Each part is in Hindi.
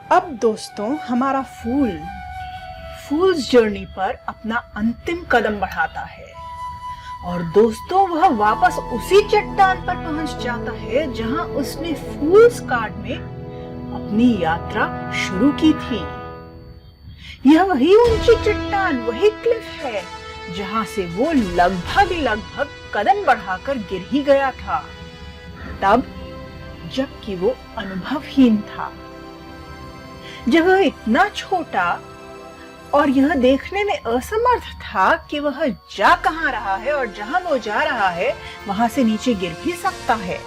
अब दोस्तों हमारा फूल्स जर्नी पर अपना अंतिम कदम बढ़ाता है और दोस्तों वह वापस उसी चट्टान पर पहुंच जाता है जहां उसने फूल्स कार्ड में अपनी यात्रा शुरू की थी। यह वही ऊंची चट्टान, वही क्लिफ है जहां से वो लगभग कदम बढ़ाकर गिर ही गया था, तब जबकि वो अनुभवहीन था। जब वह इतना छोटा और यह देखने में असमर्थ था कि वह जा कहां रहा है और जहां वो जा रहा है वहां से नीचे गिर भी सकता है,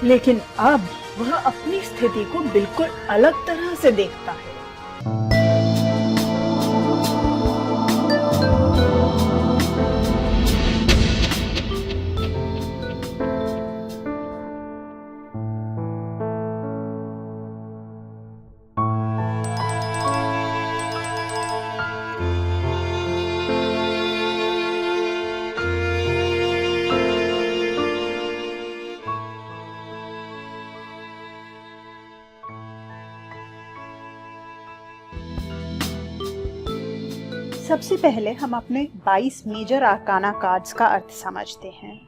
लेकिन अब वह अपनी स्थिति को बिल्कुल अलग तरह से देखता है। सबसे पहले हम अपने 22 मेजर आर्काना कार्ड्स का अर्थ समझते हैं।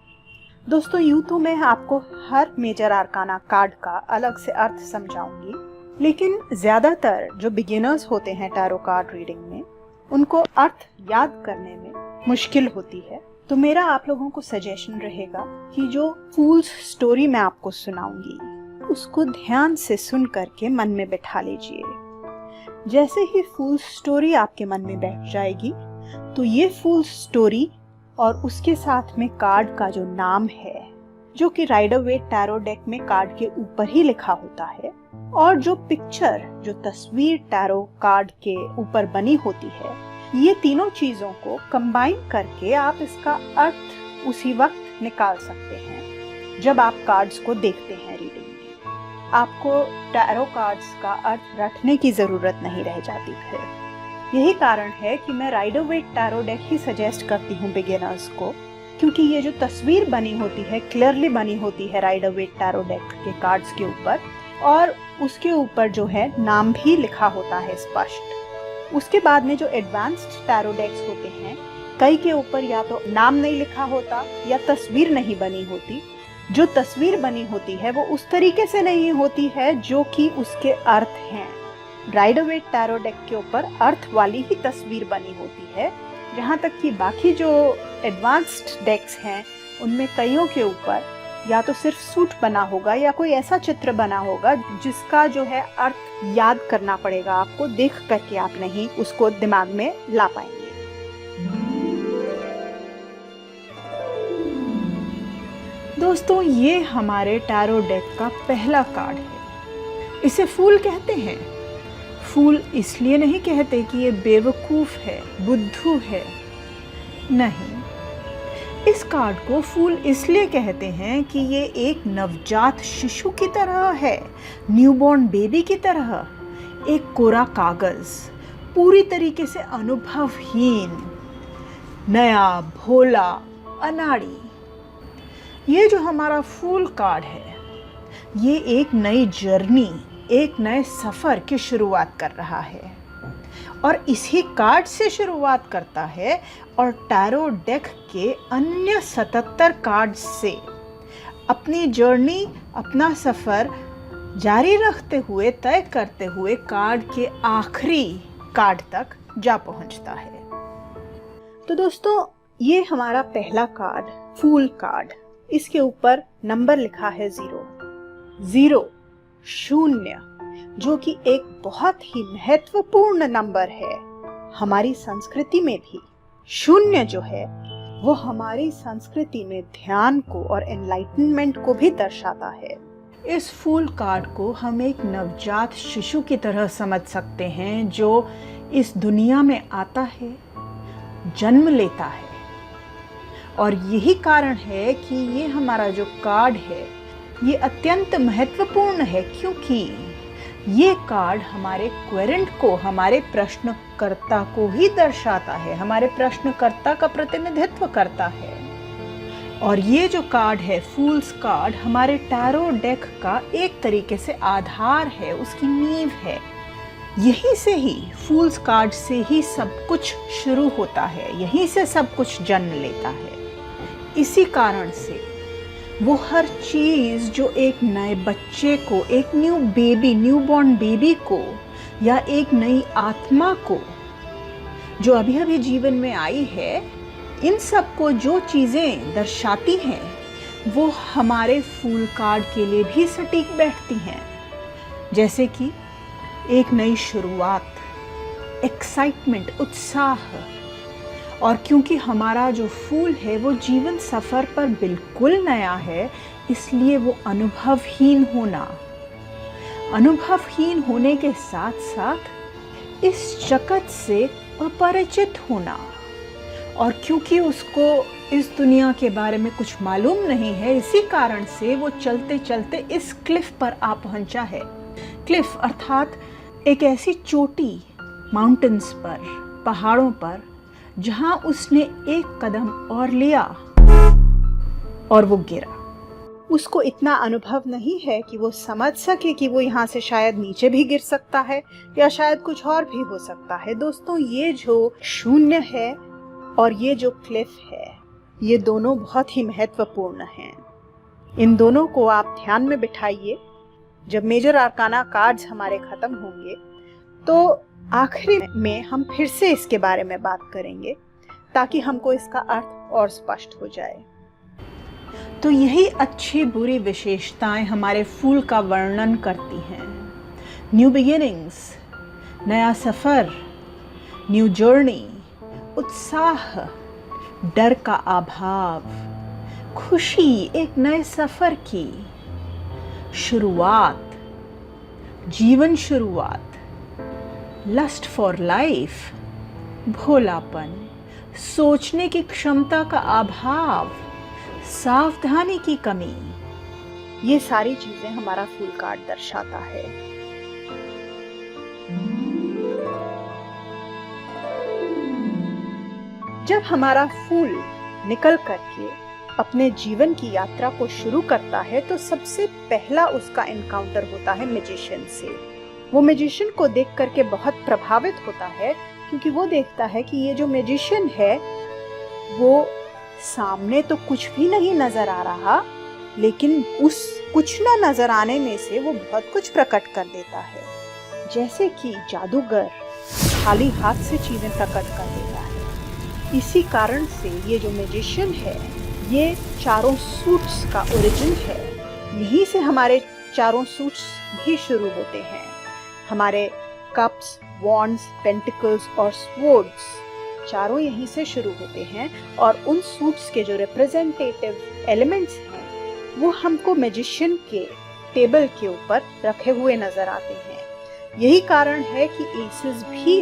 दोस्तों यूं तो मैं आपको हर मेजर आर्काना कार्ड का अलग से अर्थ समझाऊंगी, लेकिन ज्यादातर जो बिगिनर्स होते हैं टैरो कार्ड रीडिंग में उनको अर्थ याद करने में मुश्किल होती है। तो मेरा आप लोगों को सजेशन रहेगा कि जो फूल्स स्टोरी मैं आपको सुनाऊंगी उसको ध्यान से सुन करके मन में बैठा लीजिए। जैसे ही फूल्स स्टोरी आपके मन में बैठ जाएगी तो ये फूल्स स्टोरी और उसके साथ में कार्ड का जो नाम है, जो कि राइडर वेट टैरो डेक में कार्ड के ऊपर ही लिखा होता है, और जो पिक्चर, जो तस्वीर टैरो कार्ड के ऊपर बनी होती है, ये तीनों चीजों को कंबाइन करके आप इसका अर्थ उसी वक्त निकाल सकते हैं जब आप कार्ड्स को देखते हैं रीडिंग। आपको टैरो कार्ड्स का अर्थ रटने की जरूरत नहीं रह जाती फिर। यही कारण है कि मैं राइडर वेट टैरो डेक ही सजेस्ट करती हूँ बिगिनर्स को, क्योंकि ये जो तस्वीर बनी होती है, क्लियरली बनी होती है राइडर वेट टैरो डेक के कार्ड्स के ऊपर, और उसके ऊपर जो है नाम भी लिखा होता है स्पष्ट। उसके बाद में जो एडवांस्ड टैरो डेक्स होते हैं, कई के ऊपर या तो नाम नहीं लिखा होता या तस्वीर नहीं बनी होती। जो तस्वीर बनी होती है वो उस तरीके से नहीं होती है जो कि उसके अर्थ हैं। राइडर वेट टैरो डेक के ऊपर अर्थ वाली ही तस्वीर बनी होती है, जहाँ तक कि बाकी जो एडवांस्ड डेक्स हैं उनमें कईयों के ऊपर या तो सिर्फ सूट बना होगा या कोई ऐसा चित्र बना होगा जिसका जो है अर्थ याद करना पड़ेगा आपको, देख करके आप नहीं उसको दिमाग में ला पाएंगे। दोस्तों ये हमारे टैरो डेक का पहला कार्ड है। इसे फूल कहते हैं। फूल इसलिए नहीं कहते कि ये बेवकूफ है, बुद्धू है, नहीं। इस कार्ड को फूल इसलिए कहते हैं कि ये एक नवजात शिशु की तरह है, न्यूबॉर्न बेबी की तरह, एक कोरा कागज, पूरी तरीके से अनुभवहीन, नया, भोला, अनाड़ी। ये जो हमारा फूल कार्ड है, ये एक नई जर्नी, एक नए सफ़र की शुरुआत कर रहा है और इसी कार्ड से शुरुआत करता है और टैरो डेक के अन्य 77 कार्ड से अपनी जर्नी, अपना सफ़र जारी रखते हुए, तय करते हुए कार्ड के आखिरी कार्ड तक जा पहुंचता है। तो दोस्तों ये हमारा पहला कार्ड, फूल कार्ड। इसके ऊपर नंबर लिखा है 0, जो कि एक बहुत ही महत्वपूर्ण नंबर है। हमारी संस्कृति में भी 0 जो है वो हमारी संस्कृति में ध्यान को और एनलाइटनमेंट को भी दर्शाता है। इस फूल कार्ड को हम एक नवजात शिशु की तरह समझ सकते हैं जो इस दुनिया में आता है, जन्म लेता है। और यही कारण है कि ये हमारा जो कार्ड है ये अत्यंत महत्वपूर्ण है, क्योंकि ये कार्ड हमारे क्वेरेंट को, हमारे प्रश्नकर्ता को ही दर्शाता है, हमारे प्रश्नकर्ता का प्रतिनिधित्व करता है। और ये जो कार्ड है फूल्स कार्ड हमारे टैरो डेक का एक तरीके से आधार है, उसकी नींव है। यहीं से ही फूल्स कार्ड से ही सब कुछ शुरू होता है, यहीं से सब कुछ जन्म लेता है। इसी कारण से वो हर चीज जो एक नए बच्चे को, एक न्यूबॉर्न बेबी को या एक नई आत्मा को जो अभी अभी जीवन में आई है, इन सब को जो चीजें दर्शाती हैं वो हमारे फूल कार्ड के लिए भी सटीक बैठती हैं। जैसे कि एक नई शुरुआत, एक्साइटमेंट, उत्साह। और क्योंकि हमारा जो फूल है वो जीवन सफर पर बिल्कुल नया है, इसलिए वो अनुभवहीन होने के साथ साथ इस जगत से अपरिचित होना। और क्योंकि उसको इस दुनिया के बारे में कुछ मालूम नहीं है, इसी कारण से वो चलते चलते इस क्लिफ पर आ पहुंचा है। क्लिफ अर्थात एक ऐसी चोटी, माउंटेन्स पर, पहाड़ों पर, जहां उसने एक कदम और लिया और वो गिरा। उसको इतना अनुभव नहीं है कि वो समझ सके कि वो यहाँ से शायद नीचे भी गिर सकता है या शायद कुछ और भी हो सकता है। दोस्तों, ये जो शून्य है और ये जो क्लिफ है, ये दोनों बहुत ही महत्वपूर्ण हैं। इन दोनों को आप ध्यान में बिठाइए। जब मेजर आर्काना कार्ड्स हमारे खत्म होंगे तो आखिरी में हम फिर से इसके बारे में बात करेंगे ताकि हमको इसका अर्थ और स्पष्ट हो जाए। तो यही अच्छी बुरी विशेषताएं हमारे फूल का वर्णन करती हैं। न्यू बिगिनिंग्स, नया सफर, न्यू जर्नी, उत्साह, डर का अभाव, खुशी एक नए सफर की शुरुआत, जीवन शुरुआत, लस्ट फॉर लाइफ, भोलापन, सोचने की क्षमता का अभाव, सावधानी की कमी, ये सारी चीजें हमारा फूल कार्ड दर्शाता है। जब हमारा फूल निकल करके अपने जीवन की यात्रा को शुरू करता है तो सबसे पहला उसका एनकाउंटर होता है मैजिशियन से। वो मैजिशियन को देख करके बहुत प्रभावित होता है, क्योंकि वो देखता है कि ये जो मैजिशियन है वो सामने तो कुछ भी नहीं नजर आ रहा, लेकिन उस कुछ ना नजर आने में से वो बहुत कुछ प्रकट कर देता है। जैसे कि जादूगर खाली हाथ से चीजें प्रकट कर देता है। इसी कारण से ये जो मैजिशियन है, ये चारों सूट्स का ओरिजिन है। यहीं से हमारे चारों सूट्स भी शुरू होते हैं। हमारे कप्स, वॉन्ड्स, पेंटिकल्स और स्वॉर्ड्स चारों यहीं से शुरू होते हैं। और उन सूट्स के जो रिप्रेजेंटेटिव एलिमेंट्स हैं वो हमको मैजिशियन के टेबल के ऊपर रखे हुए नजर आते हैं। यही कारण है कि एसेस भी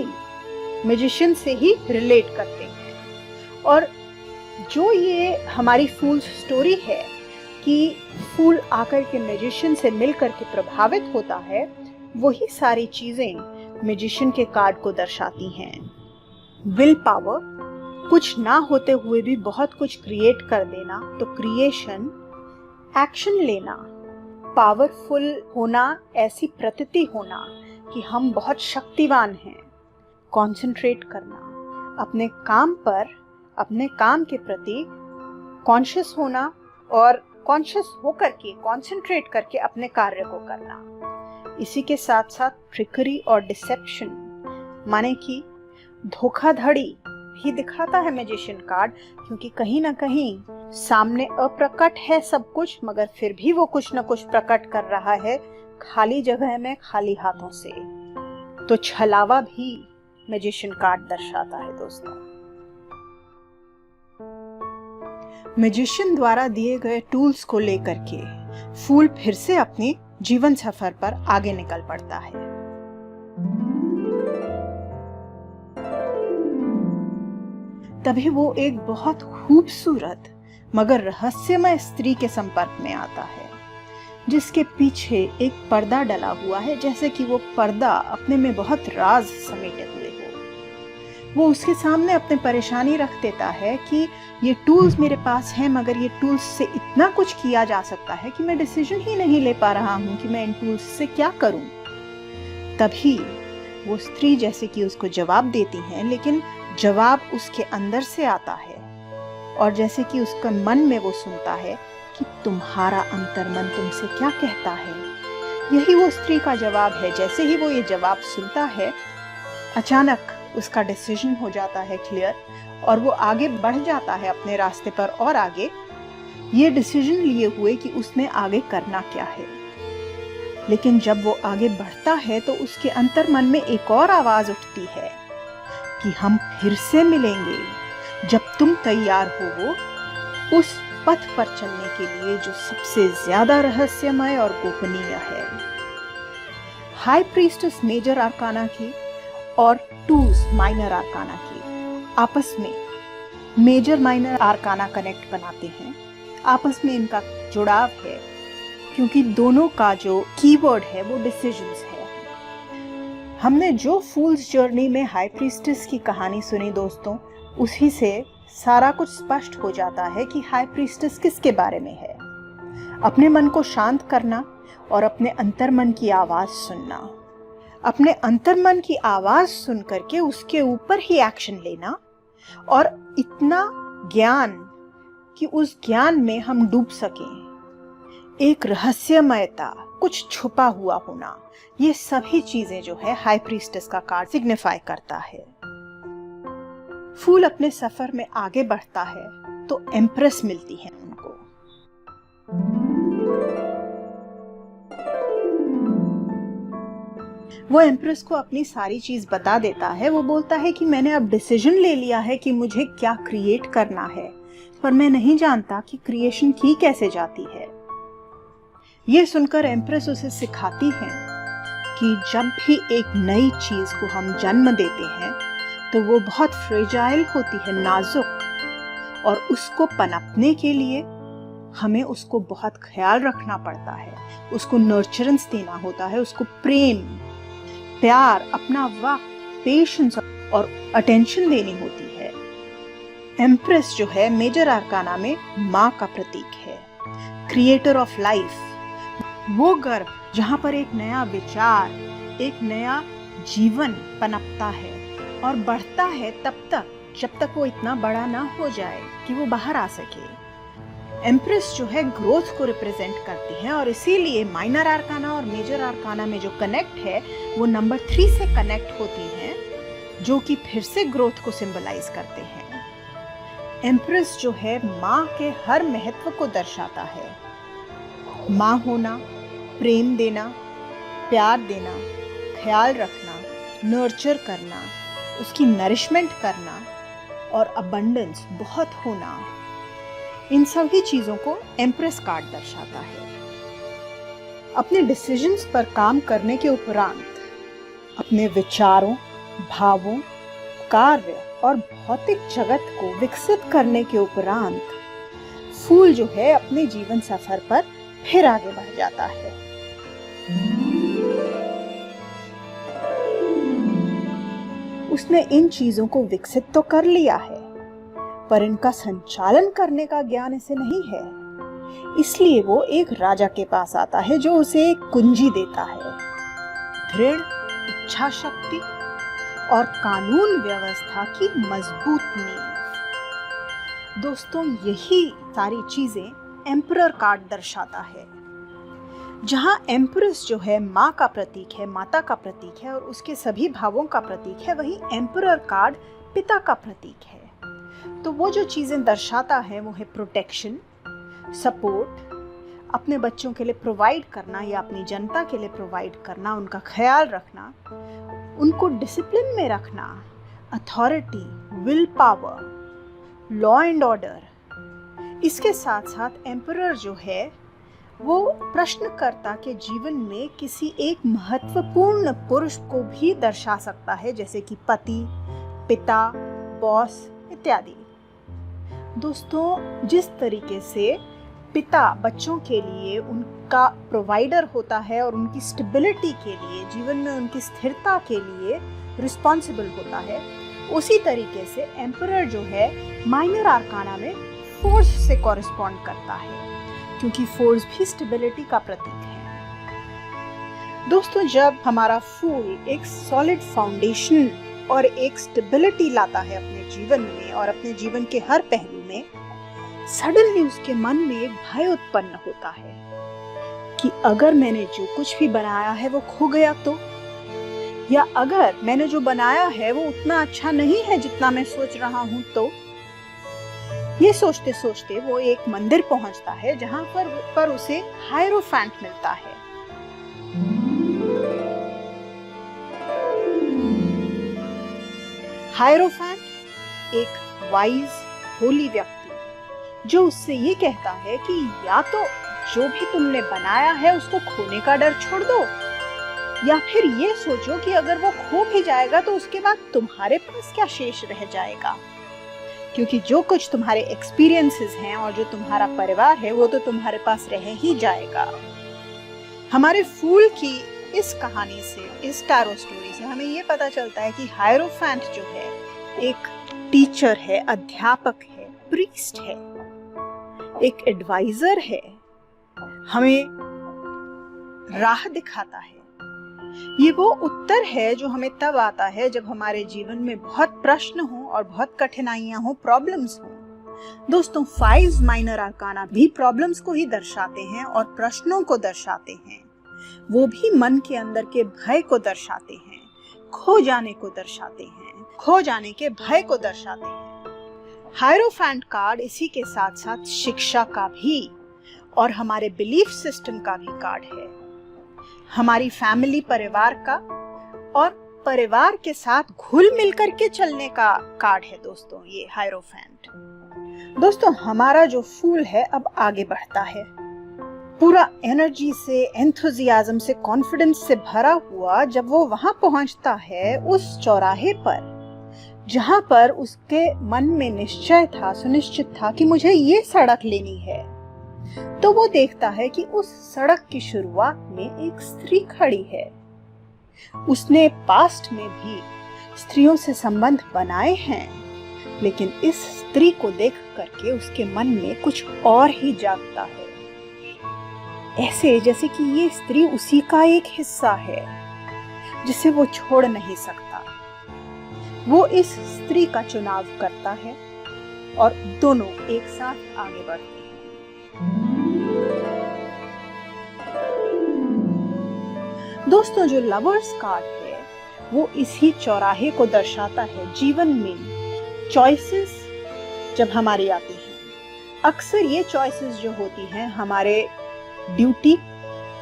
मैजिशियन से ही रिलेट करते हैं। और जो ये हमारी फूल स्टोरी है कि फूल आकर के मैजिशियन से मिलकर के प्रभावित होता है, वही सारी चीजें मैजिशियन के कार्ड को दर्शाती हैं। विल पावर, कुछ ना होते हुए भी बहुत कुछ क्रिएट कर देना, तो क्रिएशन, एक्शन लेना, पावरफुल होना, ऐसी प्रतीति होना कि हम बहुत शक्तिवान हैं, कंसंट्रेट करना, अपने काम पर, अपने काम के प्रति कॉन्शियस होना और कॉन्शियस होकर के कंसंट्रेट करके अपने कार्य को करना। इसी के साथ साथ ट्रिकरी और डिसेप्शन, माने कि धोखाधड़ी भी दिखाता है मैजिशियन कार्ड, क्योंकि कहीं ना कहीं सामने अप्रकट है सब कुछ, मगर फिर भी वो कुछ न कुछ प्रकट कर रहा है खाली जगह में, खाली हाथों से। तो छलावा भी मैजिशियन कार्ड दर्शाता है। दोस्तों, मैजिशियन द्वारा दिए गए टूल्स को लेकर के फूल फिर से अपनी जीवन सफर पर आगे निकल पड़ता है। तभी वो एक बहुत खूबसूरत मगर रहस्यमय स्त्री के संपर्क में आता है, जिसके पीछे एक पर्दा डला हुआ है, जैसे कि वो पर्दा अपने में बहुत राज समेटे हुए हो। वो उसके सामने अपनी परेशानी रख देता है कि ये टूल्स मेरे पास हैं, मगर ये टूल्स से इतना कुछ किया जा सकता है कि मैं डिसीजन ही नहीं ले पा रहा हूँ कि मैं इन टूल्स से क्या करूँ। तभी वो स्त्री जैसे कि उसको जवाब देती है, लेकिन जवाब उसके अंदर से आता है और जैसे कि उसका मन में वो सुनता है कि तुम्हारा अंतर्मन तुमसे क्या कहता है। यही वो स्त्री का जवाब है। जैसे ही वो ये जवाब सुनता है, अचानक उसका डिसीजन हो जाता है क्लियर और वो आगे बढ़ जाता है अपने रास्ते पर और आगे, ये डिसीजन लिए हुए कि उसने आगे करना क्या है। लेकिन जब वो आगे बढ़ता है तो उसके अंतर्मन में एक और आवाज उठती है कि हम फिर से मिलेंगे जब तुम तैयार हो उस पथ पर चलने के लिए जो सबसे ज्यादा रहस्यमय और गोपनीय है। हाई प्रीस्टेस मेजर आर्काना की और टूल्स माइनर आर्काना की आपस में मेजर माइनर आर्काना कनेक्ट बनाते हैं। आपस में इनका जुड़ाव है क्योंकि दोनों का जो कीवर्ड है वो डिसीजंस है। हमने जो फूल्स जर्नी में हाई प्रीस्टेस की कहानी सुनी दोस्तों, उसी से सारा कुछ स्पष्ट हो जाता है कि हाई प्रीस्टेस किसके बारे में है। अपने मन को शांत करना और अपने अंतर्मन की आवाज सुनना, अपने अंतर्मन की आवाज सुन करके उसके ऊपर ही एक्शन लेना और इतना ज्ञान कि उस ज्ञान में हम डूब सकें। एक रहस्यमयता, कुछ छुपा हुआ होना, ये सभी चीजें जो है हाई प्रीस्टेस का कार्ड सिग्निफाई करता है। फूल अपने सफर में आगे बढ़ता है तो एम्प्रेस मिलती है उनको। वो एम्प्रेस को अपनी सारी चीज बता देता है। वो बोलता है कि मैंने अब डिसीजन ले लिया है कि मुझे क्या क्रिएट करना है, पर मैं नहीं जानता कि क्रिएशन की कैसे जाती है। ये सुनकर एम्प्रेस उसे सिखाती है कि जब भी एक नई चीज को हम जन्म देते हैं तो वो बहुत फ्रेजाइल होती है, नाजुक, और उसको पनपने के लिए हमें उसको बहुत ख्याल रखना पड़ता है, उसको नर्चरेंस देना होता है, उसको प्रेम, प्यार, अपना वक्त, पेशेंस और अटेंशन देनी होती है। एम्प्रेस जो है मेजर आर्काना में माँ का प्रतीक है, क्रिएटर ऑफ लाइफ। वो गर्भ जहाँ पर एक नया विचार, एक नया जीवन पनपता है और बढ़ता है तब तक जब तक वो इतना बड़ा ना हो जाए कि वो बाहर आ सके। एम्प्रेस जो है ग्रोथ को रिप्रेजेंट करती है और इसीलिए माइनर आर्काना और मेजर आर्काना में जो कनेक्ट है वो नंबर 3 से कनेक्ट होती हैं, जो कि फिर से ग्रोथ को सिंबलाइज करते हैं। एम्प्रेस जो है माँ के हर महत्व को दर्शाता है। माँ होना, प्रेम देना, प्यार देना, ख्याल रखना, नर्चर करना, उसकी नरिशमेंट करना और अबंडेंस, बहुत होना, इन सभी चीजों को एम्प्रेस कार्ड दर्शाता है। अपने डिसीजंस पर काम करने के उपरांत अपने विचारों, भावों, कार्य और भौतिक जगत को विकसित करने के उपरांत फूल जो है अपने जीवन सफर पर फिर आगे बढ़ जाता है। उसने इन चीजों को विकसित तो कर लिया है, पर इनका संचालन करने का ज्ञान इसे नहीं है। इसलिए वो एक राजा के पास आता है जो उसे एक कुंजी देता है, दृढ़ इच्छा शक्ति और कानून व्यवस्था की मजबूत नींव। दोस्तों, यही सारी चीजें एम्परर कार्ड दर्शाता है। जहां एम्प्रेस जो है माँ का प्रतीक है, माता का प्रतीक है और उसके सभी भावों का प्रतीक है, वहीं एम्परर कार्ड पिता का प्रतीक है। तो वो जो चीजें दर्शाता है वो है प्रोटेक्शन, सपोर्ट, अपने बच्चों के लिए प्रोवाइड करना या अपनी जनता के लिए प्रोवाइड करना, उनका ख्याल रखना, उनको डिसिप्लिन में रखना, authority, will power, law and order. इसके साथ साथ एम्परर जो है वो प्रश्नकर्ता के जीवन में किसी एक महत्वपूर्ण पुरुष को भी दर्शा सकता है, जैसे कि पति, पिता, बॉस इत्यादि। दोस्तों, जिस तरीके से पिता बच्चों के लिए उनका प्रोवाइडर होता है और उनकी स्टेबिलिटी के लिए, जीवन में उनकी स्थिरता के लिए रिस्पॉन्सिबल होता है, उसी तरीके से एम्परर जो है माइनर आर्काना में फोर्स से कॉरेस्पॉन्ड करता है, क्योंकि फोर्स भी स्टेबिलिटी का प्रतीक है। दोस्तों, जब हमारा फूल एक सॉलिड फाउंडेशन और एक स्टेबिलिटी लाता है अपने जीवन में और अपने जीवन के हर पहलू में, सडनली उसके मन में एक भय उत्पन्न होता है कि अगर मैंने जो कुछ भी बनाया है वो खो गया तो, या अगर मैंने जो बनाया है वो उतना अच्छा नहीं है जितना मैं सोच रहा हूं तो। ये सोचते सोचते वो एक मंदिर पहुंचता है जहां पर उसे हायरोफैंट मिलता है। हायरोफैंट एक वाइज होली व्यक्ति जो उससे ये कहता है कि या तो जो भी तुमने बनाया है उसको खोने का डर छोड़ दो, या फिर ये सोचो कि अगर वो खो भी जाएगा तो उसके बाद तुम्हारे पास क्या शेष रह जाएगा, क्योंकि जो कुछ तुम्हारे एक्सपीरियंसेस हैं और जो तुम्हारा परिवार है वो तो तुम्हारे पास रह ही जाएगा। हमारे फूल की इस कहानी से, इस टैरो स्टोरी से हमें ये पता चलता है कि हायरोफैंट जो है एक टीचर है, अध्यापक है, प्रीस्ट है, एक एडवाइजर है, हमें राह दिखाता है। ये वो उत्तर है जो हमें तब आता है जब हमारे जीवन में बहुत प्रश्न हो और बहुत कठिनाइयां हो, प्रॉब्लम्स हो। दोस्तों, 5 माइनर आर्काना भी प्रॉब्लम्स को ही दर्शाते हैं और प्रश्नों को दर्शाते हैं। वो भी मन के अंदर के भय को दर्शाते हैं, खो जाने को दर्शाते हैं, खो जाने के भय को दर्शाते हैं। हायरोफैंट कार्ड इसी के साथ साथ शिक्षा का भी और हमारे बिलीफ सिस्टम का भी कार्ड है, हमारी फैमिली, परिवार का और परिवार के साथ घुल मिल करके चलने का कार्ड है दोस्तों ये हायरोफैंट। दोस्तों, हमारा जो फूल है अब आगे बढ़ता है, पूरा एनर्जी से, एंथुजियाज्म से, कॉन्फिडेंस से भरा हुआ। जब वो वहां पहुंचता है उस चौराहे पर जहां पर उसके मन में निश्चय था, सुनिश्चित था कि मुझे ये सड़क लेनी है, तो वो देखता है कि उस सड़क की शुरुआत में एक स्त्री खड़ी है। उसने पास्ट में भी स्त्रियों से संबंध बनाए हैं, लेकिन इस स्त्री को देख करके उसके मन में कुछ और ही जागता है, ऐसे जैसे कि ये स्त्री उसी का एक हिस्सा है जिसे वो छोड़ नहीं सकता। वो इस स्त्री का चुनाव करता है और दोनों एक साथ आगे बढ़ते हैं। दोस्तों, जो लवर्स कार्ड है वो इसी चौराहे को दर्शाता है। जीवन में चॉइसेस जब हमारी आती हैं, अक्सर ये चॉइसेस जो होती हैं हमारे ड्यूटी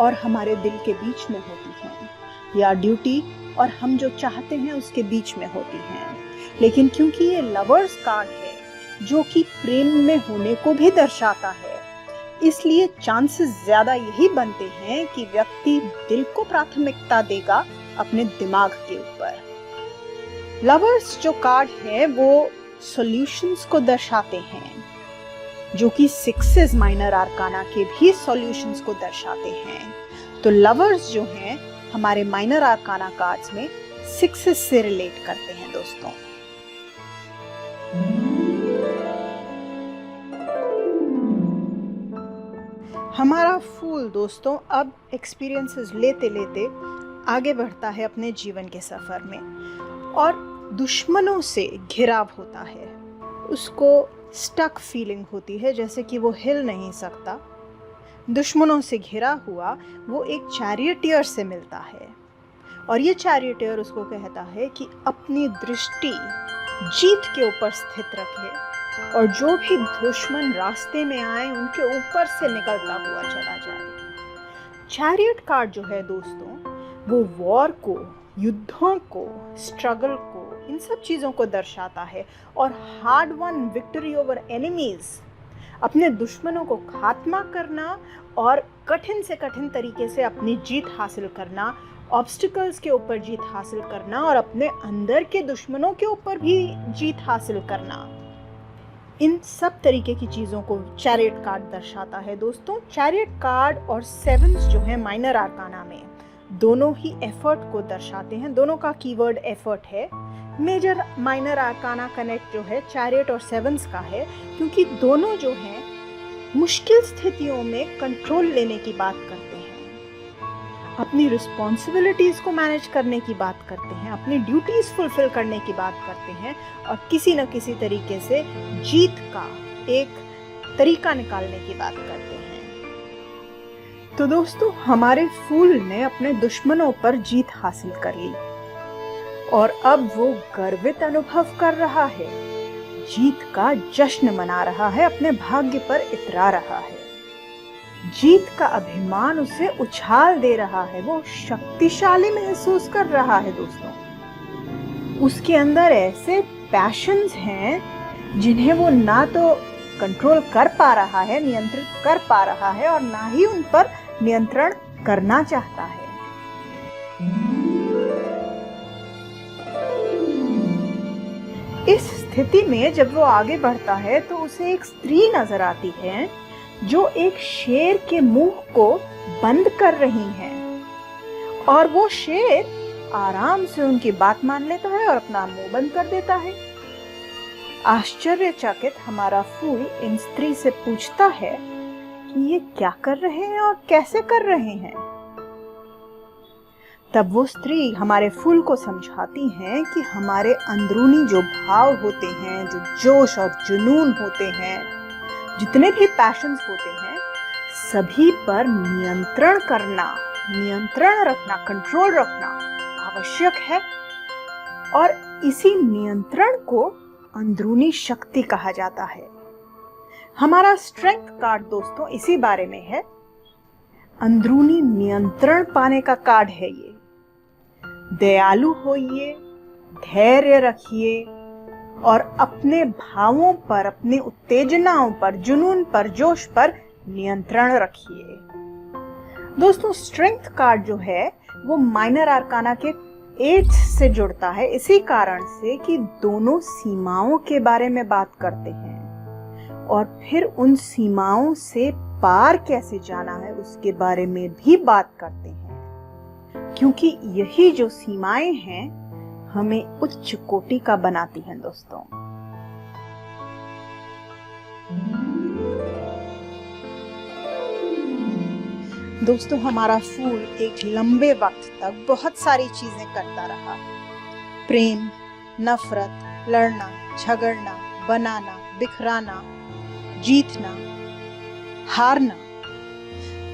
और हमारे दिल के बीच में होती हैं, या ड्यूटी और हम जो चाहते हैं उसके बीच में होती हैं। लेकिन क्योंकि ये लवर्स कार्ड है जो कि प्रेम में होने को भी दर्शाता है, इसलिए चांसेस ज्यादा यही बनते हैं कि व्यक्ति दिल को प्राथमिकता देगा अपने दिमाग के ऊपर। लवर्स जो कार्ड है वो सॉल्यूशंस को दर्शाते हैं, जो कि 6 माइनर आर्काना के भी सॉल्यूशंस को दर्शाते हैं। तो लवर्स जो हैं हमारे माइनर आर्काना कार्ड्स में 6 से रिलेट करते हैं दोस्तों। हमारा फूल दोस्तों अब एक्सपीरियंसेस लेते लेते आगे बढ़ता है अपने जीवन के सफर में और दुश्मनों से घिराव होता है। उसको स्टक फीलिंग होती है, जैसे कि वो हिल नहीं सकता। दुश्मनों से घिरा हुआ वो एक चैरियटियर से मिलता है और ये चैरियटियर उसको कहता है कि अपनी दृष्टि जीत के ऊपर स्थित रखे और जो भी दुश्मन रास्ते में आए उनके ऊपर से निकलता हुआ चला जाए। चैरियट कार्ड जो है दोस्तों वो वॉर को, युद्धों को, स्ट्रगल को, इन सब चीज़ों को दर्शाता है और hard one victory over enemies, अपने दुश्मनों को खात्मा करना और कठिन से कठिन तरीके से अपनी जीत हासिल करना, ऑब्स्टिकल्स के ऊपर जीत हासिल करना और अपने अंदर के दुश्मनों के ऊपर भी जीत हासिल करना। इन सब तरीके की चीज़ों को चैरियट कार्ड दर्शाता है दोस्तों। चैरियट कार्ड और 7 जो है माइनर आर्काना में दोनों ही एफर्ट को दर्शाते हैं, दोनों का कीवर्ड एफर्ट है। मेजर माइनर आर्काना कनेक्ट जो है चैरियट और सेवंस का है, क्योंकि दोनों जो हैं मुश्किल स्थितियों में कंट्रोल लेने की बात करते हैं, अपनी रिस्पॉन्सिबिलिटीज को मैनेज करने की बात करते हैं, अपनी ड्यूटीज फुलफिल करने की बात करते हैं और किसी न किसी तरीके से जीत का एक तरीका निकालने की बात करते हैं। तो दोस्तों, हमारे फूल ने अपने दुश्मनों पर जीत हासिल कर ली और अब वो गर्वित अनुभव कर रहा है, जीत का जश्न मना रहा है, अपने भाग्य पर इतरा रहा है। जीत का अभिमान उसे उछाल दे रहा है, वो शक्तिशाली महसूस कर रहा है। दोस्तों, उसके अंदर ऐसे पैशंस हैं जिन्हें वो ना तो कंट्रोल कर पा रहा है, नियंत्रित कर पा रहा है और ना ही उन पर नियंत्रण करना चाहता है। इस स्थिति में जब वो आगे बढ़ता है तो उसे एक स्त्री नजर आती है जो एक शेर के मुंह को बंद कर रही है और वो शेर आराम से उनकी बात मान लेता है और अपना मुंह बंद कर देता है। आश्चर्यचकित हमारा फूल इन स्त्री से पूछता है कि ये क्या कर रहे हैं और कैसे कर रहे हैं। तब वो स्त्री हमारे फूल को समझाती हैं कि हमारे अंदरूनी जो भाव होते हैं, जो जोश और जुनून होते हैं, जितने भी पैशंस होते हैं, सभी पर नियंत्रण करना, नियंत्रण रखना, कंट्रोल रखना आवश्यक है और इसी नियंत्रण को अंदरूनी शक्ति कहा जाता है। हमारा स्ट्रेंथ कार्ड दोस्तों इसी बारे में है। अंदरूनी नियंत्रण पाने का कार्ड है ये। दयालु होइए, धैर्य रखिए और अपने भावों पर, अपनी उत्तेजनाओं पर, जुनून पर, जोश पर नियंत्रण रखिए। दोस्तों, स्ट्रेंथ कार्ड जो है वो माइनर आर्काना के 8 से जुड़ता है, इसी कारण से कि दोनों सीमाओं के बारे में बात करते हैं और फिर उन सीमाओं से पार कैसे जाना है उसके बारे में भी बात करते हैं, क्योंकि यही जो सीमाएं हैं हमें उच्च कोटि का बनाती हैं। दोस्तों, हमारा फूल एक लंबे वक्त तक बहुत सारी चीजें करता रहा। प्रेम, नफरत, लड़ना, झगड़ना, बनाना, बिखराना, जीतना, हारना,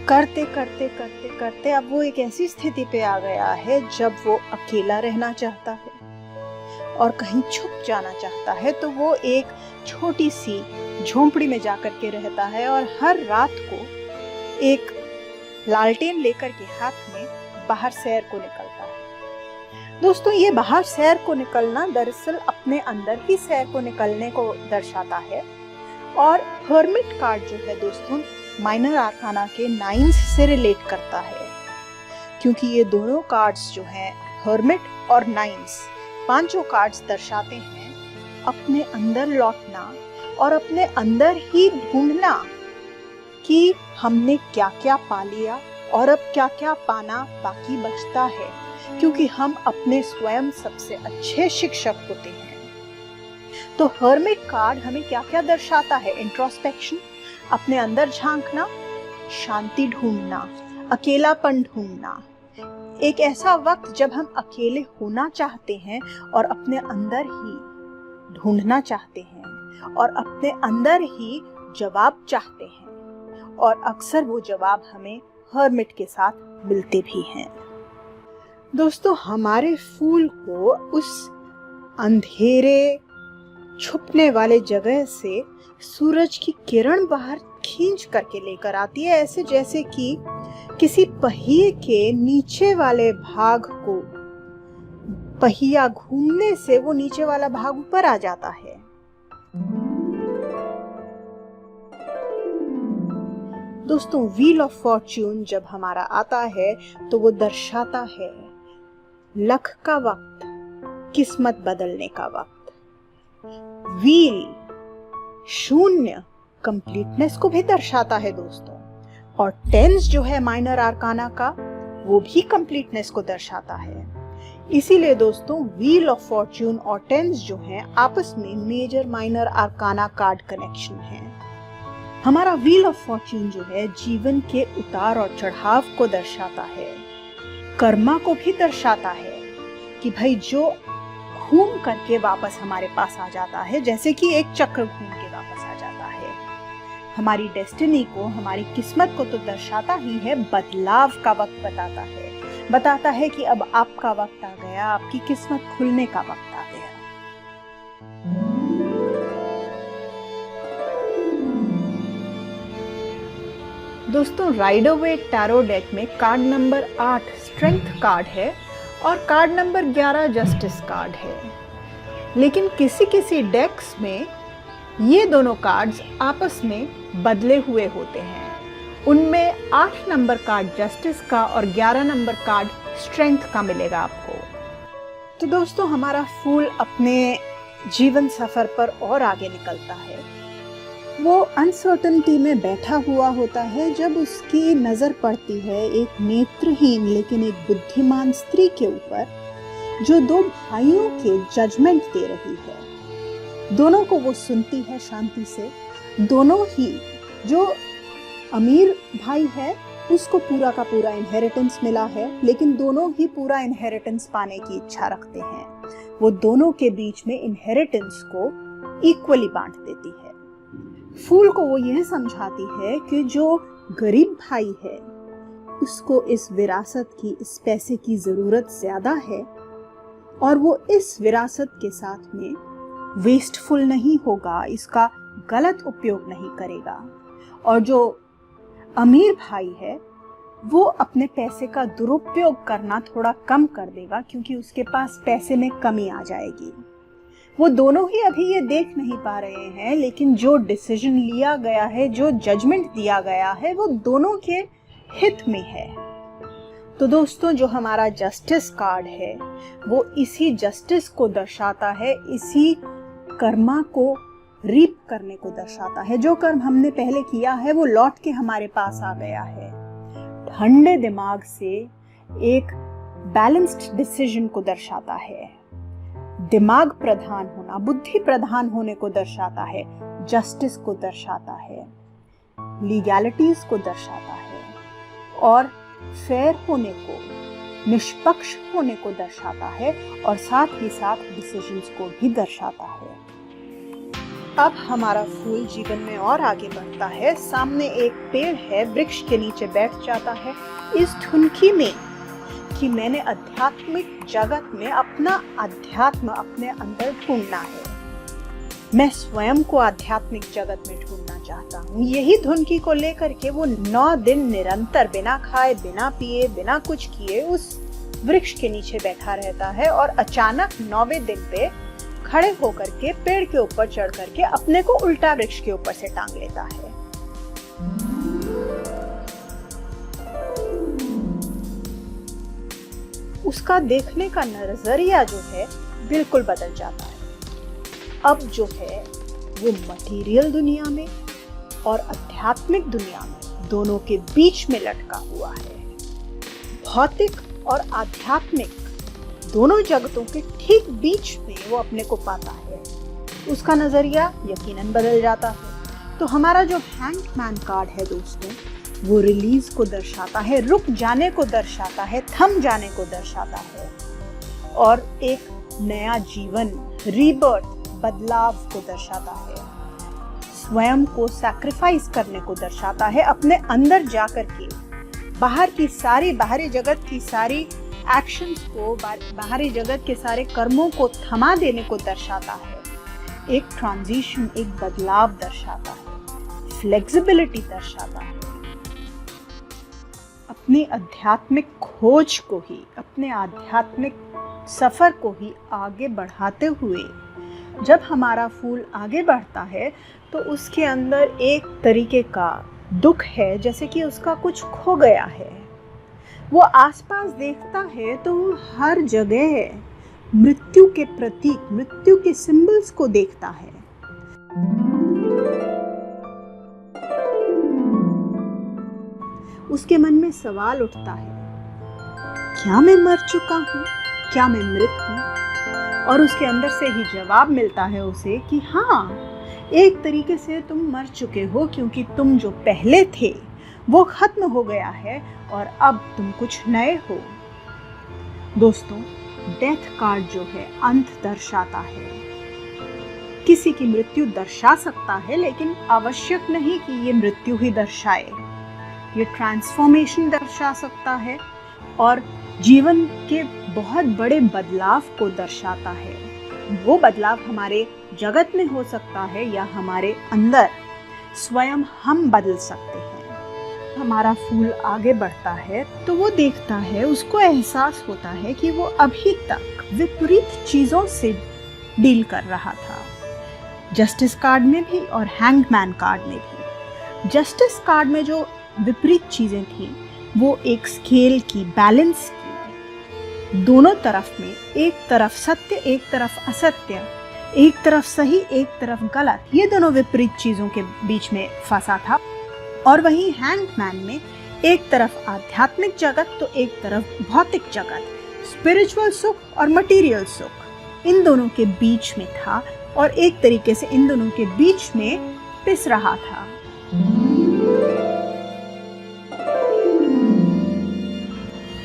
करते करते करते करते अब वो एक ऐसी स्थिति पे आ गया है जब वो अकेला रहना चाहता है और कहीं छुप जाना चाहता है। तो वो एक छोटी सी झोंपड़ी में जाकर के रहता है और हर रात को एक लालटेन लेकर के हाथ में बाहर सैर को निकलता है। दोस्तों, ये बाहर सैर को निकलना दरअसल अपने अंदर ही सैर को निकलने को दर्शाता है। और हर्मिट कार्ड जो है दोस्तों माइनर आर्काना के 9 से रिलेट करता है, क्योंकि ये दोनों कार्ड्स जो हैं हर्मिट और 9, पांचों कार्ड्स दर्शाते हैं अपने अंदर लौटना और अपने अंदर ही ढूंढना कि हमने क्या क्या पा लिया और अब क्या क्या पाना बाकी बचता है, क्योंकि हम अपने स्वयं सबसे अच्छे शिक्षक होते हैं। तो हर्मिट कार्ड हमें क्या क्या दर्शाता है? इंट्रोस्पेक्शन, अपने अंदर झांकना, शांति ढूंढना, अकेलापन ढूंढना, एक ऐसा वक्त जब हम अकेले होना चाहते हैं और अपने अंदर ही ढूंढना चाहते हैं और अपने अंदर ही जवाब चाहते हैं और अक्सर वो जवाब हमें हर्मिट के साथ मिलते भी हैं। दोस्तों, हमारे फूल को उस अंधेरे छुपने वाले जगह से सूरज की किरण बाहर खींच करके लेकर आती है, ऐसे जैसे कि किसी पहिए के नीचे वाले भाग को पहिया घूमने से वो नीचे वाला भाग ऊपर आ जाता है। दोस्तों, व्हील ऑफ फॉर्च्यून जब हमारा आता है तो वो दर्शाता है लक का वक्त, किस्मत बदलने का वक्त। व्हील शून्य, कंप्लीटनेस को भी दर्शाता है दोस्तों। और 10 जो है माइनर आर्काना का, वो भी कंप्लीटनेस को दर्शाता है। इसीलिए दोस्तों व्हील ऑफ फॉर्च्यून और टेंस जो हैं आपस में major minor arcana card connection है। हमारा व्हील ऑफ फॉर्च्यून जो है जीवन के उतार और चढ़ाव को दर्शाता है, कर्मा को भी दर्शाता है कि भाई जो घूम करके वापस हमारे पास आ जाता है, जैसे कि एक चक्र घूम के वापस आ जाता है। हमारी डेस्टिनी को, हमारी किस्मत को तो दर्शाता ही है, बदलाव का वक्त बताता है कि अब आपका वक्त आ गया, आपकी किस्मत खुलने का वक्त आ गया। दोस्तों राइडर वेट टैरो डेक में कार्ड नंबर 8 स्ट्रेंथ कार्ड है और कार्ड नंबर 11 जस्टिस कार्ड है। लेकिन किसी डेक्स में ये दोनों कार्ड्स आपस में बदले हुए होते हैं। उनमें 8 नंबर कार्ड जस्टिस का और 11 नंबर कार्ड स्ट्रेंथ का मिलेगा आपको। तो दोस्तों हमारा फूल अपने जीवन सफर पर और आगे निकलता है। वो अनसर्टेनिटी में बैठा हुआ होता है जब उसकी नजर पड़ती है एक नेत्रहीन लेकिन एक बुद्धिमान स्त्री के ऊपर, जो 2 भाइयों के जजमेंट दे रही है। दोनों को वो सुनती है शांति से। दोनों ही, जो अमीर भाई है उसको पूरा का पूरा इनहेरिटेंस मिला है, लेकिन दोनों ही पूरा इनहेरिटेंस पाने की इच्छा रखते हैं। वो दोनों के बीच में इनहेरिटेंस को इक्वली बांट देती है। फूल को वो यह समझाती है कि जो गरीब भाई है उसको इस विरासत की, इस पैसे की जरूरत ज्यादा है और वो इस विरासत के साथ में वेस्टफुल नहीं होगा, इसका गलत उपयोग नहीं करेगा। और जो अमीर भाई है वो अपने पैसे का दुरुपयोग करना थोड़ा कम कर देगा, क्योंकि उसके पास पैसे में कमी आ जाएगी। वो दोनों ही अभी ये देख नहीं पा रहे हैं, लेकिन जो डिसीजन लिया गया है, जो जजमेंट दिया गया है, वो दोनों के हित में है। तो दोस्तों जो हमारा जस्टिस कार्ड है वो इसी जस्टिस को दर्शाता है, इसी कर्मा को रीप करने को दर्शाता है। जो कर्म हमने पहले किया है वो लौट के हमारे पास आ गया है। ठंडे दिमाग से एक बैलेंस्ड डिसीजन को दर्शाता है। दिमाग प्रधान होना, बुद्धि प्रधान होने को दर्शाता है। जस्टिस को दर्शाता है, लीगैलिटीज को दर्शाता है और फेयर होने को, निष्पक्ष होने को दर्शाता है और साथ ही साथ डिसीजंस को भी दर्शाता है। अब हमारा फूल जीवन में और आगे बढ़ता है। सामने एक पेड़ है, वृक्ष के नीचे बैठ जाता है इस धुनकी में कि मैंने आध्यात्मिक जगत में अपना अध्यात्म अपने अंदर ढूंढना है। मैं स्वयं को आध्यात्मिक जगत में ढूंढना चाहता हूँ। यही धुनकी को लेकर के वो 9 दिन निरंतर बिना खाए, बिना पिए, बिना कुछ किए उस वृक्ष के नीचे बैठा रहता है और अचानक 9वें दिन पे खड़े होकर के पेड़ के ऊपर चढ़ करके अपने को उल्टा वृक्ष के ऊपर से टांग लेता है। उसका देखने का नजरिया जो है बिल्कुल बदल जाता है। अब जो है वो मटेरियल दुनिया में और आध्यात्मिक दुनिया में दोनों के बीच में लटका हुआ है। भौतिक और आध्यात्मिक दोनों जगतों के ठीक बीच में वो अपने को पाता है। उसका नजरिया यकीनन बदल जाता है। तो हमारा जो हैंगमैन कार्ड है दोस्तों, वो रिलीज को दर्शाता है, रुक जाने को दर्शाता है, थम जाने को दर्शाता है और एक नया जीवन, रीबर्थ, बदलाव को दर्शाता है। स्वयं को सैक्रिफाइस करने को दर्शाता है, अपने अंदर जाकर के बाहरी जगत की सारी एक्शंस को, बाहरी जगत के सारे कर्मों को थमा देने को दर्शाता है। एक ट्रांजिशन, एक बदलाव दर्शाता है, फ्लेक्सिबिलिटी दर्शाता है। अपनी आध्यात्मिक खोज को ही, अपने आध्यात्मिक सफर को ही आगे बढ़ाते हुए जब हमारा फूल आगे बढ़ता है तो उसके अंदर एक तरीके का दुख है, जैसे कि उसका कुछ खो गया है। वो आसपास देखता है तो हर जगह मृत्यु के प्रतीक, मृत्यु के सिंबल्स को देखता है। उसके मन में सवाल उठता है, क्या मैं मर चुका हूँ? क्या मैं मृत हूँ? और उसके अंदर से ही जवाब मिलता है उसे कि हाँ, एक तरीके से तुम मर चुके हो, क्योंकि तुम जो पहले थे वो खत्म हो गया है और अब तुम कुछ नए हो। दोस्तों, डेथ कार्ड जो है अंत दर्शाता है। किसी की मृत्यु दर्शा सकता है, लेकिन आवश्यक नहीं कि ये मृत्यु ही दर्शाए। ये ट्रांसफॉर्मेशन दर्शा सकता है और जीवन के बहुत बड़े बदलाव को दर्शाता है। वो बदलाव हमारे जगत में हो सकता है या हमारे अंदर स्वयं हम बदल सकते हैं। हमारा फूल आगे बढ़ता है तो वो देखता है, उसको एहसास होता है कि वो अभी तक विपरीत चीजों से डील कर रहा था। जस्टिस कार्ड में भी और हैंगमैन कार्ड में भी। जस्टिस कार्ड में जो विपरीत चीजें थी वो एक स्केल की, बैलेंस की, दोनों तरफ में, एक तरफ सत्य एक तरफ असत्य, एक तरफ सही एक तरफ गलत, ये दोनों विपरीत चीजों के बीच में फंसा था। और वहीं हैंगमैन में एक तरफ आध्यात्मिक जगत तो एक तरफ भौतिक जगत, स्पिरिचुअल सुख और मटेरियल सुख, इन दोनों के बीच में था और एक तरीके से इन दोनों के बीच में पिस रहा था।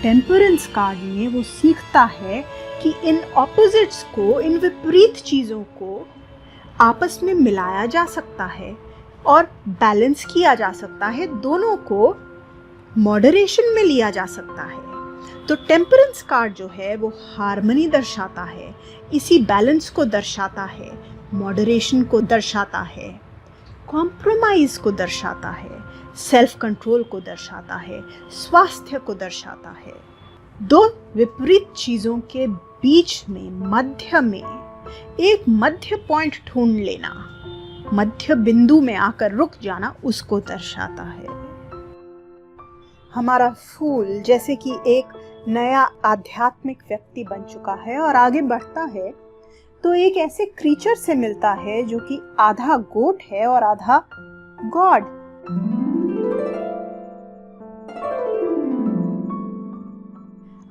टेम्परेंस कार्ड में वो सीखता है कि इन ऑपोजिट्स को, इन विपरीत चीजों को आपस में मिलाया जा सकता है और बैलेंस किया जा सकता है, दोनों को मॉडरेशन में लिया जा सकता है। तो टेम्परेंस कार्ड जो है वो हार्मनी दर्शाता है, इसी बैलेंस को दर्शाता है, मॉडरेशन को दर्शाता है, कॉम्प्रोमाइज को दर्शाता है, सेल्फ कंट्रोल को दर्शाता है, स्वास्थ्य को दर्शाता है। दो विपरीत चीजों के बीच में, मध्य में एक मध्य पॉइंट ढूंढ लेना, मध्य बिंदु में आकर रुक जाना, उसको दर्शाता है। हमारा फूल जैसे कि एक नया आध्यात्मिक व्यक्ति बन चुका है और आगे बढ़ता है तो एक ऐसे क्रीचर से मिलता है जो कि आधा गोट है और आधा गॉड।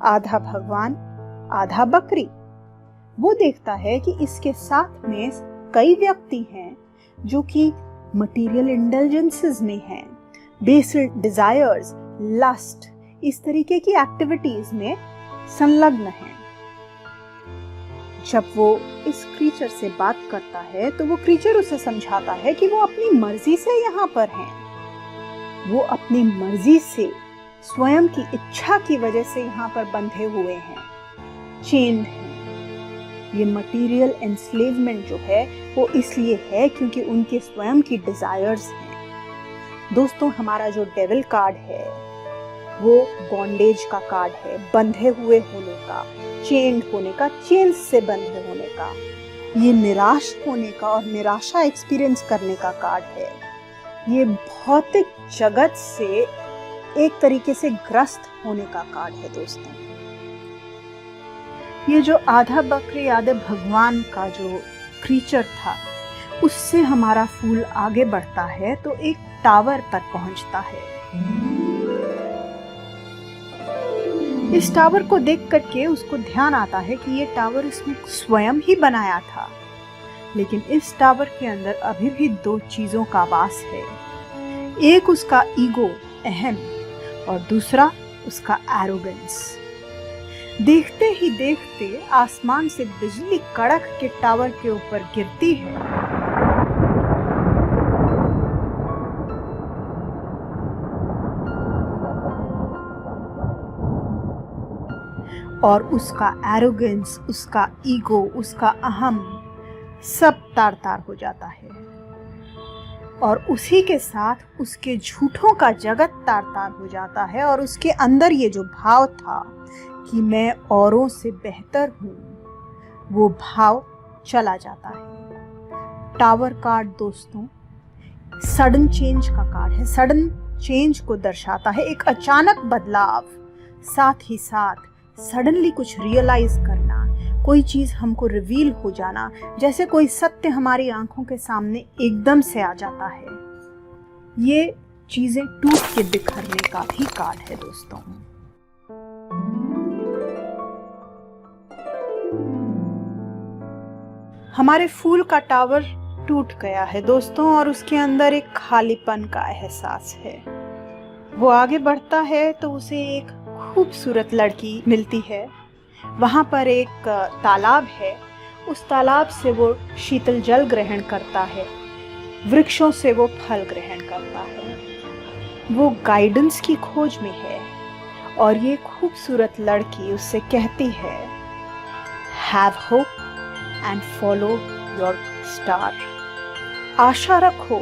आधा भगवान आधा बकरी। वो देखता है कि इसके साथ में कई व्यक्ति हैं जो कि मटेरियल इंडल्जेंसेस में हैं, बेसिक डिजायर्स, लस्ट, इस तरीके की एक्टिविटीज में संलग्न हैं। जब वो इस क्रीचर से बात करता है तो वो क्रीचर उसे समझाता है कि वो अपनी मर्जी से यहाँ पर हैं। वो अपनी मर्जी से, स्वयं की इच्छा की वजह से यहाँ पर बंधे हुए हैं, चेन्ड हैं। ये मटेरियल एनस्लेवमेंट जो है वो इसलिए है क्योंकि उनके स्वयं की डिजायर्स हैं। दोस्तों, हमारा जो डेविल कार्ड है वो बॉन्डेज का कार्ड है, बंधे हुए होने का, चेन्ड होने का, चेन्स से बंधे होने का। ये निराश होने का और निराशा एक्सपीरियंस करने का कार्ड है। ये भौतिक जगत से एक तरीके से ग्रस्त होने का कार्ड है। दोस्तों, ये जो आधा बकरी आधे भगवान का जो क्रीचर था, उससे हमारा फूल आगे बढ़ता है तो एक टावर पर पहुंचता है। इस टावर को देख करके उसको ध्यान आता है कि ये टावर इसने स्वयं ही बनाया था, लेकिन इस टावर के अंदर अभी भी दो चीजों का वास है। एक उसका ईगो, अहम, और दूसरा उसका एरोगेंस। देखते ही देखते आसमान से बिजली कड़क के टावर के ऊपर गिरती है और उसका एरोगेंस, उसका ईगो, उसका अहम सब तार तार हो जाता है और उसी के साथ उसके झूठों का जगत तार तार हो जाता है और उसके अंदर ये जो भाव था कि मैं औरों से बेहतर हूँ, वो भाव चला जाता है। टावर कार्ड दोस्तों सडन चेंज का कार्ड है। सडन चेंज को दर्शाता है, एक अचानक बदलाव, साथ ही साथ सडनली कुछ रियलाइज करना, कोई चीज हमको रिवील हो जाना, जैसे कोई सत्य हमारी आंखों के सामने एकदम से आ जाता है। ये चीजें टूट के बिखरने का भी कार्ड है दोस्तों। हमारे फूल का टावर टूट गया है दोस्तों, और उसके अंदर एक खालीपन का एहसास है। वो आगे बढ़ता है तो उसे एक खूबसूरत लड़की मिलती है। वहां पर एक तालाब है, उस तालाब से वो शीतल जल ग्रहण करता है, वृक्षों से वो फल ग्रहण करता है। वो गाइडेंस की खोज में है और ये खूबसूरत लड़की उससे कहती है, have hope and follow your star. आशा रखो,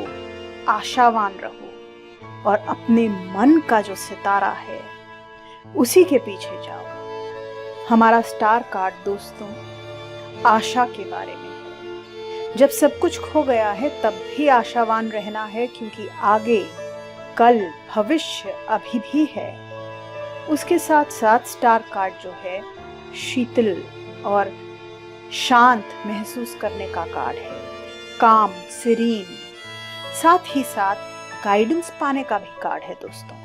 आशावान रहो और अपने मन का जो सितारा है उसी के पीछे जाओ। हमारा स्टार कार्ड दोस्तों आशा के बारे में है। जब सब कुछ खो गया है तब भी आशावान रहना है, क्योंकि आगे कल भविष्य अभी भी है। उसके साथ साथ स्टार कार्ड जो है शीतल और शांत महसूस करने का कार्ड है, काम, सीरीन, साथ ही साथ गाइडेंस पाने का भी कार्ड है दोस्तों।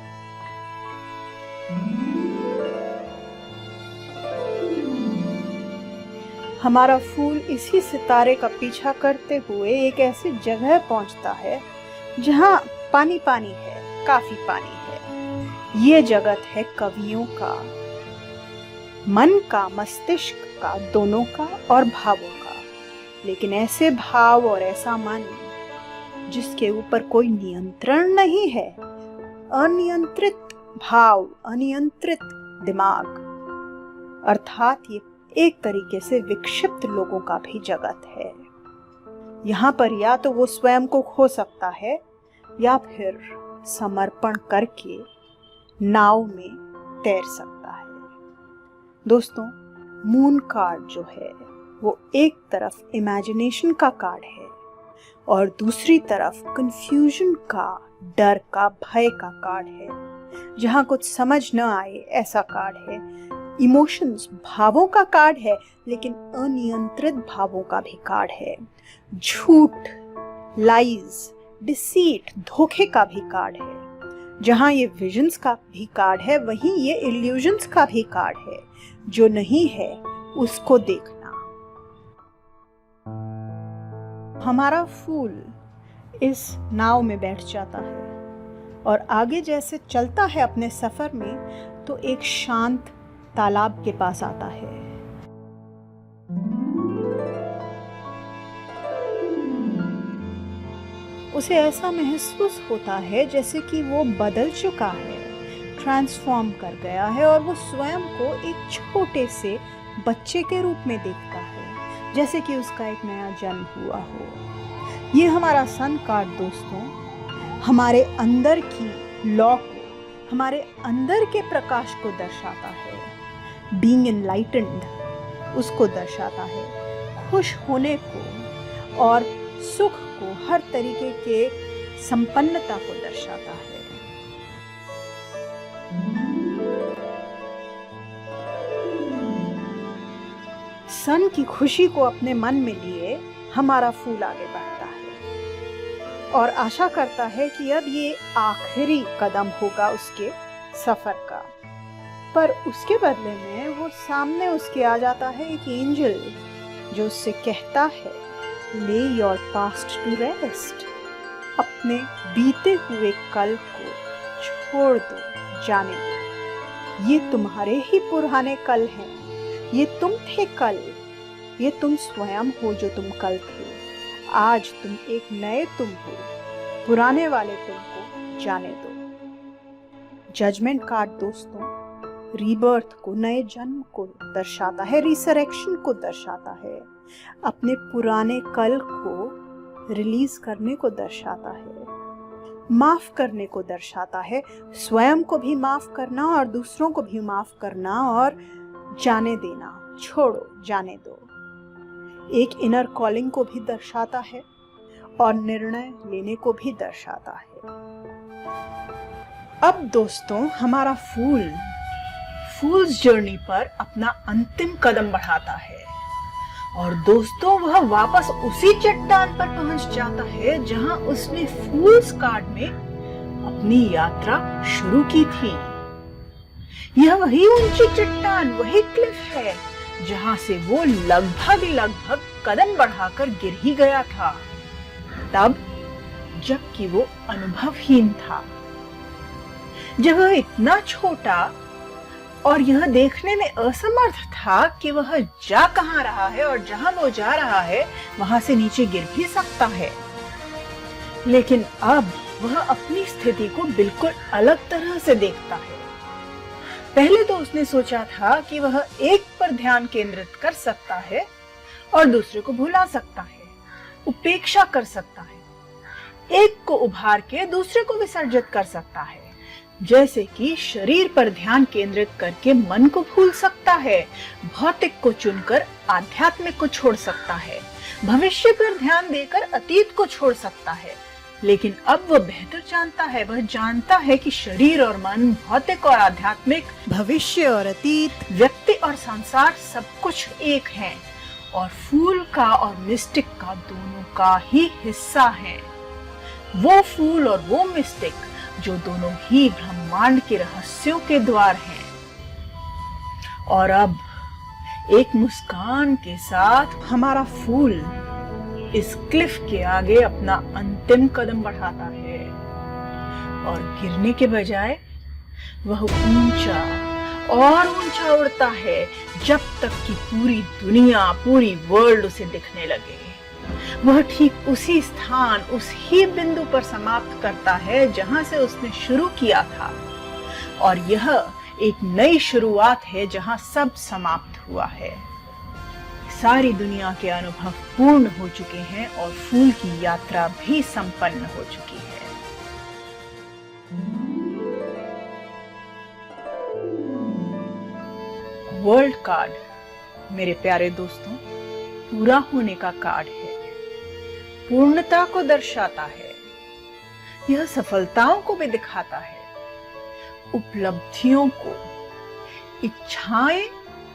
हमारा फूल इसी सितारे का पीछा करते हुए एक ऐसी जगह पहुंचता है जहां पानी पानी है, काफी पानी है। ये जगत है कवियों का, मन का, मस्तिष्क का, दोनों का और भावों का। लेकिन ऐसे भाव और ऐसा मन जिसके ऊपर कोई नियंत्रण नहीं है, अनियंत्रित भाव, अनियंत्रित दिमाग, अर्थात ये एक तरीके से विक्षिप्त लोगों का भी जगत है। यहाँ पर या तो वो स्वयं को खो सकता है या फिर समर्पण करके नाव में तैर सकता है। दोस्तों, मून कार्ड जो है वो एक तरफ इमेजिनेशन का कार्ड है और दूसरी तरफ कंफ्यूजन का, डर का, भय का कार्ड है। जहाँ कुछ समझ न आए ऐसा कार्ड है। इमोशंस, भावों का कार्ड है, लेकिन अनियंत्रित भावों का भी कार्ड है। झूठ, लाइज, डिसीट, धोखे का भी कार्ड है। जहां ये विजन्स का भी कार्ड है, वहीं ये इल्यूजन्स का भी कार्ड है। जो नहीं है उसको देखना। हमारा फूल इस नाव में बैठ जाता है और आगे जैसे चलता है अपने सफर में, तो एक शांत तालाब के पास आता है। उसे ऐसा महसूस होता है जैसे कि वो बदल चुका है, ट्रांसफॉर्म कर गया है और वो स्वयं को एक छोटे से बच्चे के रूप में देखता है, जैसे कि उसका एक नया जन्म हुआ हो। ये हमारा सन कार्ड दोस्तों हमारे अंदर की लॉ को, हमारे अंदर के प्रकाश को दर्शाता है। बीइंग एनलाइटेंड उसको दर्शाता है, खुश होने को और सुख को, हर तरीके के संपन्नता को दर्शाता है। सन की खुशी को अपने मन में लिए हमारा फूल आगे बढ़ता है और आशा करता है कि अब ये आखिरी कदम होगा उसके सफर का। पर उसके बदले में वो सामने उसके आ जाता है एक एंजल जो उससे कहता है, ले योर पास्ट टू रेस्ट। अपने बीते हुए कल को छोड़ दो, जाने दो। ये तुम्हारे ही पुराने कल हैं, ये तुम थे कल, ये तुम स्वयं हो जो तुम कल थे। आज तुम एक नए तुम हो, पुराने वाले तुमको जाने दो। जजमेंट कार्ड दोस्तों रीबर्थ को, नए जन्म को दर्शाता है, रिसरेक्शन को दर्शाता है, अपने पुराने कल को रिलीज करने को दर्शाता है, माफ करने को दर्शाता है, स्वयं को भी माफ करना और दूसरों को भी माफ करना और जाने देना, छोड़ो, जाने दो। एक इनर कॉलिंग को भी दर्शाता है और निर्णय लेने को भी दर्शाता है। अब दोस्तों हमारा फूल्स जर्नी पर अपना अंतिम कदम बढ़ाता है और दोस्तों वह वापस उसी चट्टान पर पहुंच जाता है जहां उसने फूल्स कार्ड में अपनी यात्रा शुरू की थी। यह वही ऊंची चट्टान, वही क्लिफ है जहां से वो लगभग कदम बढ़ाकर गिर ही गया था, तब जबकि वो अनुभवहीन था। जब वह इतना छोटा और यह देखने में असमर्थ था कि वह जा कहां रहा है और जहां वो जा रहा है वहां से नीचे गिर भी सकता है, लेकिन अब वह अपनी स्थिति को बिल्कुल अलग तरह से देखता है। पहले तो उसने सोचा था कि वह एक पर ध्यान केंद्रित कर सकता है और दूसरे को भुला सकता है, उपेक्षा कर सकता है, एक को उभार के दूसरे को विसर्जित कर सकता है, जैसे कि शरीर पर ध्यान केंद्रित करके मन को भूल सकता है, भौतिक को चुनकर आध्यात्मिक को छोड़ सकता है, भविष्य पर ध्यान देकर अतीत को छोड़ सकता है। लेकिन अब वह बेहतर जानता है, वह जानता है कि शरीर और मन, भौतिक और आध्यात्मिक, भविष्य और अतीत, व्यक्ति और संसार सब कुछ एक हैं और फूल का और मिस्टिक का दोनों का ही हिस्सा है। वो फूल और वो मिस्टिक जो दोनों ही ब्रह्मांड के रहस्यों के द्वार हैं। और अब एक मुस्कान के साथ हमारा फूल इस क्लिफ के आगे अपना अंतिम कदम बढ़ाता है और गिरने के बजाय वह ऊंचा और ऊंचा उड़ता है जब तक कि पूरी दुनिया, पूरी वर्ल्ड उसे दिखने लगे। वह ठीक उसी स्थान, उस ही बिंदु पर समाप्त करता है जहां से उसने शुरू किया था, और यह एक नई शुरुआत है जहां सब समाप्त हुआ है। सारी दुनिया के अनुभव पूर्ण हो चुके हैं और फूल की यात्रा भी संपन्न हो चुकी है। वर्ल्ड कार्ड मेरे प्यारे दोस्तों पूरा होने का कार्ड है, पूर्णता को दर्शाता है। यह सफलताओं को भी दिखाता है, उपलब्धियों को,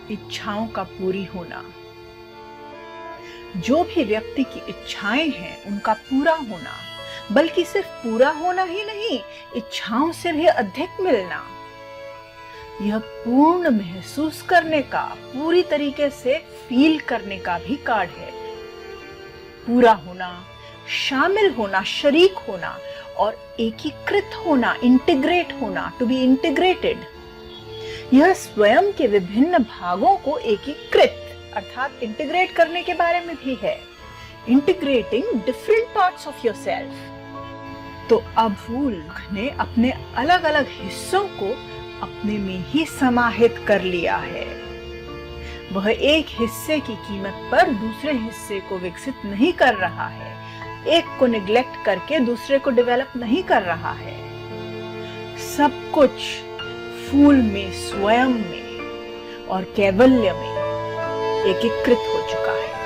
इच्छाओं का पूरी होना। जो भी व्यक्ति की इच्छाएं हैं उनका पूरा होना, बल्कि सिर्फ पूरा होना ही नहीं, इच्छाओं से भी अधिक मिलना। यह पूर्ण महसूस करने का, पूरी तरीके से फील करने का भी कार्ड है। पूरा होना, शामिल होना, शरीक होना और एकीकृत होना, इंटीग्रेट होना, टू बी इंटीग्रेटेड। यह स्वयं के विभिन्न भागों को एकीकृत अर्थात इंटीग्रेट करने के बारे में भी है। Integrating different parts of yourself. तो अब फूल ने अपने अलग अलग हिस्सों को अपने में ही समाहित कर लिया है। वह एक हिस्से की कीमत पर दूसरे हिस्से को विकसित नहीं कर रहा है, एक को निग्लेक्ट करके दूसरे को डेवलप नहीं कर रहा है। सब कुछ फूल में, स्वयं में और कैवल्य में एकीकृत हो चुका है।